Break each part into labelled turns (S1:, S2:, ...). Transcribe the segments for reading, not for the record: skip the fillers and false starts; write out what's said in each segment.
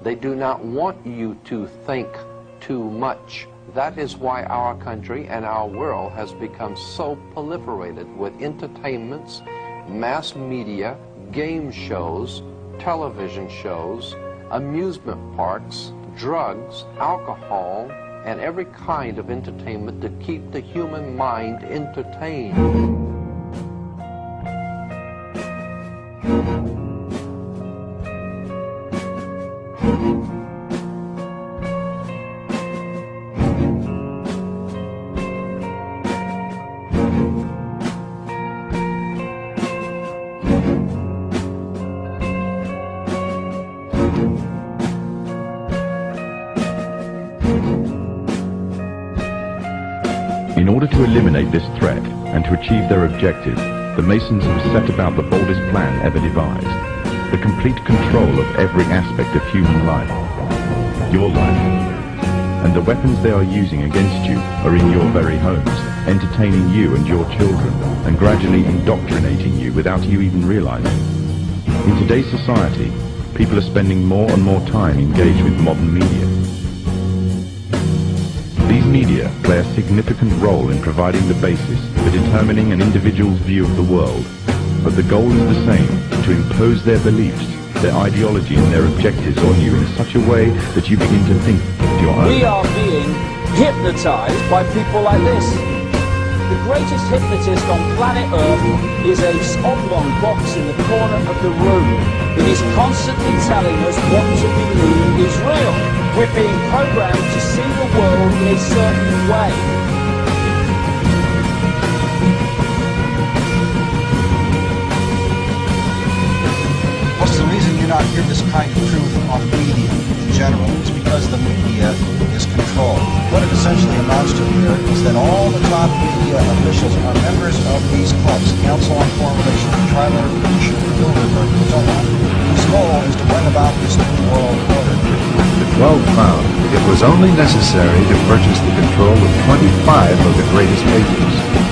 S1: They do not want you to think too much. That is why our country and our world has become so proliferated with entertainments, mass media, game shows, television shows, amusement parks, drugs, alcohol, and every kind of entertainment to keep the human mind entertained.
S2: In order to eliminate this threat and to achieve their objective, the Masons have set about the boldest plan ever devised: the complete control of every aspect of human life, your life. And the weapons they are using against you are in your very homes, entertaining you and your children, and gradually indoctrinating you without you even realizing. In today's society, people are spending more and more time engaged with modern media. These media play a significant role in providing the basis for determining an individual's view of the world, but the goal is the same: to impose their beliefs, their ideology and their objectives on you in such a way that you begin to think your own.
S3: We are being hypnotized by people like this. The greatest hypnotist on planet Earth is a oblong box in the corner of the room. It is constantly telling us what to believe is real. We're being programmed to see the world in a certain way.
S4: What's the reason you not hear this kind of truth on the media in general? It's because the media is controlled. What it essentially amounts to here is that all the top media officials are members of these clubs, Council on Foreign Relations, Trilateral Commission, Bilderberg, and so on, whose goal is to bring about this new world order.
S5: The 12 found it was only necessary to purchase the control of 25 of the greatest papers.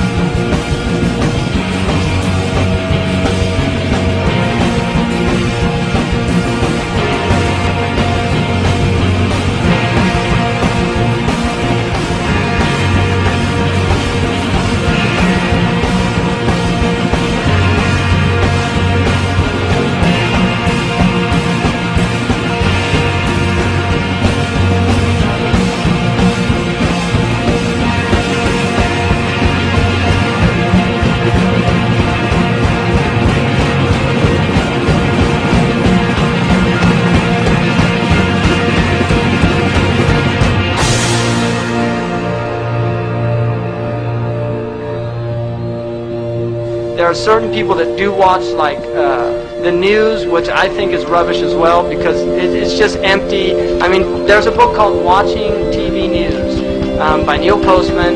S6: There are certain people that do watch like the news, which I think is rubbish as well, because it's just empty. I mean, there's a book called Watching TV News by Neil Postman.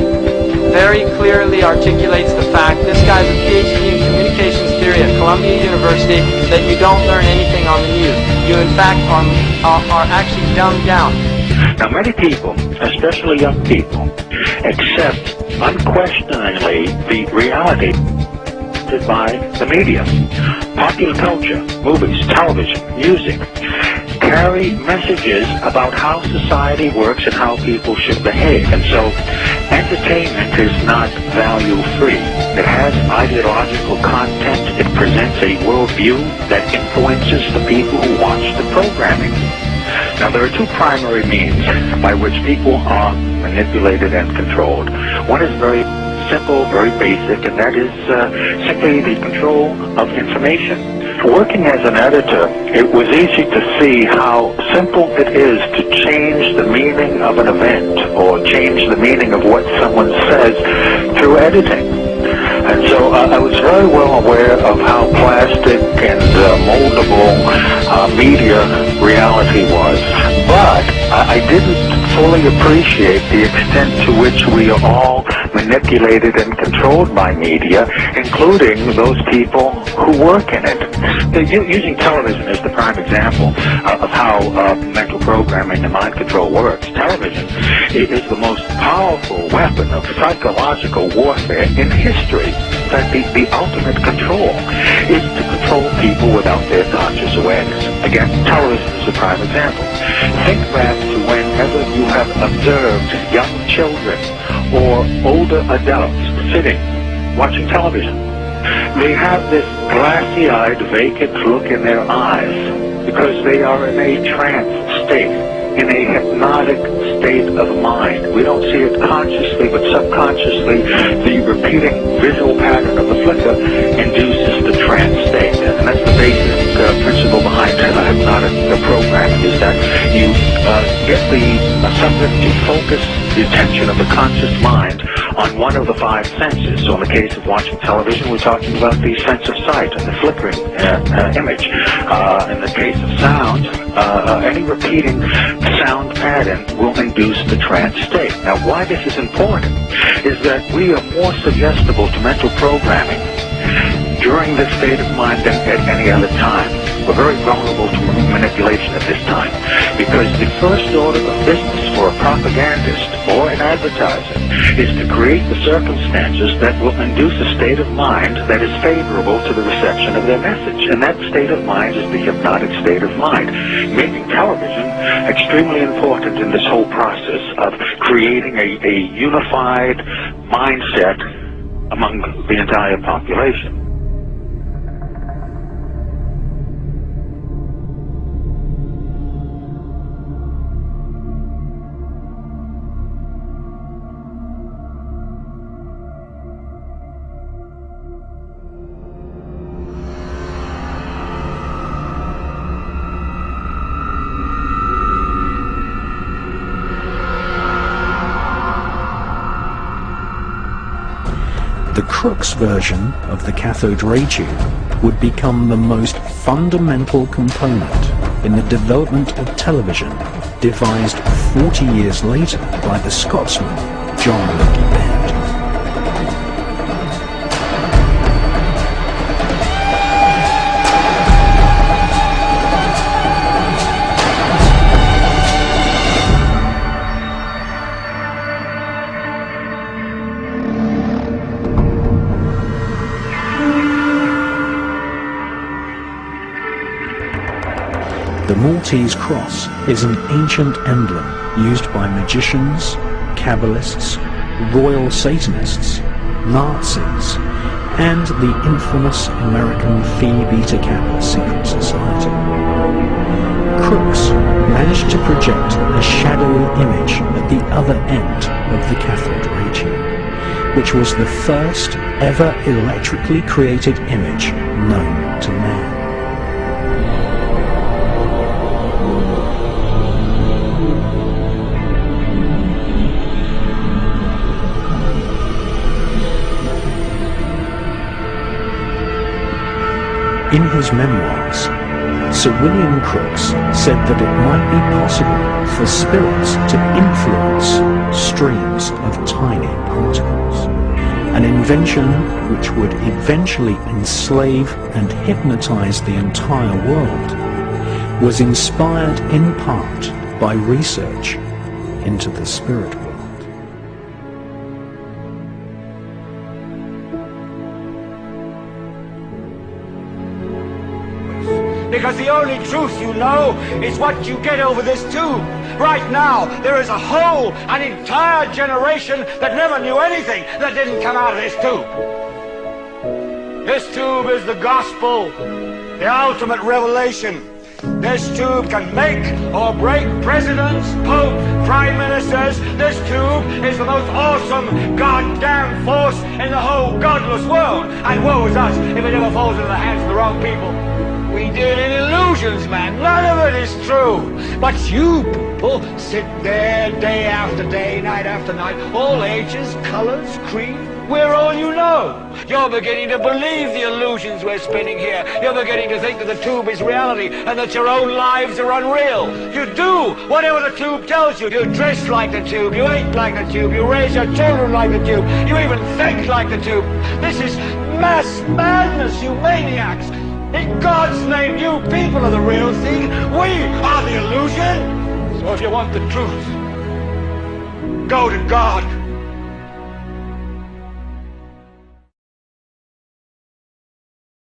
S6: Very clearly articulates the fact, this guy's a PhD in communications theory at Columbia University, that you don't learn anything on the news. You in fact are actually dumbed down.
S7: Now many people, especially young people, accept unquestioningly the reality by the media. Popular culture, movies, television, music carry messages about how society works and how people should behave. And so entertainment is not value-free. It has ideological content. It presents a worldview that influences the people who watch the programming. Now, there are two primary means by which people are manipulated and controlled. One is very simple, very basic, and that is simply the control of information. Working as an editor, it was easy to see how simple it is to change the meaning of an event or change the meaning of what someone says through editing. And so I was very well aware of how plastic and moldable media reality was. But I didn't fully appreciate the extent to which we are all manipulated and controlled by media, including those people who work in it. Using television as the prime example of how mental programming and mind control works, television is the most powerful weapon of psychological warfare in history. In fact, the ultimate control is to control people without their conscious awareness. Again, television is the prime example. Think back to whenever you have observed young children or older adults sitting, watching television. They have this glassy-eyed, vacant look in their eyes because they are in a trance state, in a hypnotic state of mind. We don't see it consciously, but subconsciously, the repeating visual pattern of the flicker induces the trance state. And that's the basic principle behind hypnotic programming, is that you get the subject to focus the attention of the conscious mind on one of the five senses. So in the case of watching television, we're talking about the sense of sight and the flickering image. In the case of sound, any repeating sound pattern will induce the trance state. Now, why this is important is that we are more suggestible to mental programming during this state of mind than at any other time. We're very vulnerable to manipulation at this time because the first order of business for a propagandist or an advertiser is to create the circumstances that will induce a state of mind that is favorable to the reception of their message. And that state of mind is the hypnotic state of mind, making television extremely important in this whole process of creating a unified mindset among the entire population.
S8: The Crookes version of the cathode ray tube would become the most fundamental component in the development of television, devised 40 years later by the Scotsman John Bend. The Maltese cross is an ancient emblem used by magicians, Kabbalists, royal Satanists, Nazis, and the infamous American Phi Beta Kappa secret society. Crookes managed to project a shadowy image at the other end of the cathode ray tube, which was the first ever electrically created image known to man. In his memoirs, Sir William Crookes said that it might be possible for spirits to influence streams of tiny particles, an invention which would eventually enslave and hypnotize the entire world, was inspired in part by research into the spirit world.
S9: Because the only truth you know is what you get over this tube. Right now, there is a whole, an entire generation that never knew anything that didn't come out of this tube. This tube is the gospel, the ultimate revelation. This tube can make or break presidents, popes, prime ministers. This tube is the most awesome goddamn force in the whole godless world. And woe is us if it ever falls into the hands of the wrong people. We deal in illusions, man. None of it is true. But you people sit there day after day, night after night, all ages, colors, creed. We're all you know. You're beginning to believe the illusions we're spinning here. You're beginning to think that the tube is reality and that your own lives are unreal. You do whatever the tube tells you. You dress like the tube. You eat like the tube. You raise your children like the tube. You even think like the tube. This is mass madness, you maniacs. In God's name, you people are the real thing. We are the illusion. So if you want the truth, go to God.